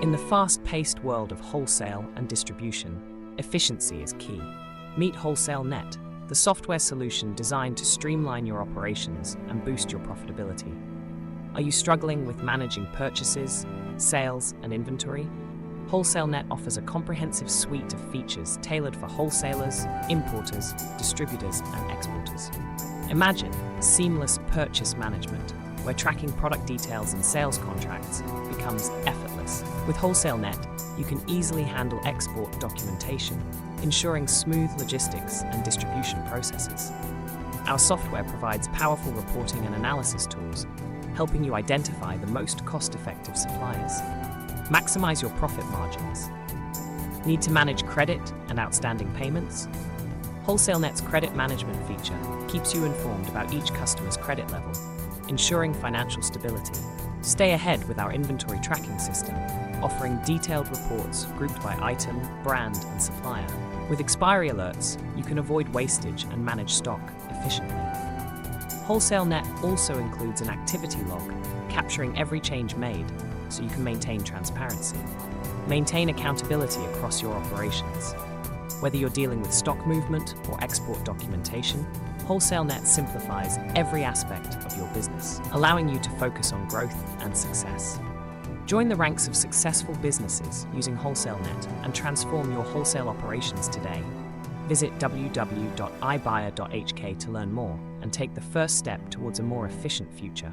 In the fast-paced world of wholesale and distribution, efficiency is key. Meet WholesaleNet, the software solution designed to streamline your operations and boost your profitability. Are you struggling with managing purchases, sales, and inventory? WholesaleNet offers a comprehensive suite of features tailored for wholesalers, importers, distributors, and exporters. Imagine seamless purchase management, where tracking product details and sales contracts becomes effortless. With WholesaleNet, you can easily handle export documentation, ensuring smooth logistics and distribution processes. Our software provides powerful reporting and analysis tools, helping you identify the most cost-effective suppliers. Maximize your profit margins. Need to manage credit and outstanding payments? WholesaleNet's credit management feature keeps you informed about each customer's credit level, ensuring financial stability. Stay ahead with our inventory tracking system, offering detailed reports grouped by item, brand, and supplier. With expiry alerts, you can avoid wastage and manage stock efficiently. WholesaleNet also includes an activity log, capturing every change made, so you can maintain transparency. Maintain accountability across your operations. Whether you're dealing with stock movement or export documentation, WholesaleNet simplifies every aspect of your business, allowing you to focus on growth and success. Join the ranks of successful businesses using WholesaleNet and transform your wholesale operations today. Visit www.ibuyer.hk to learn more and take the first step towards a more efficient future.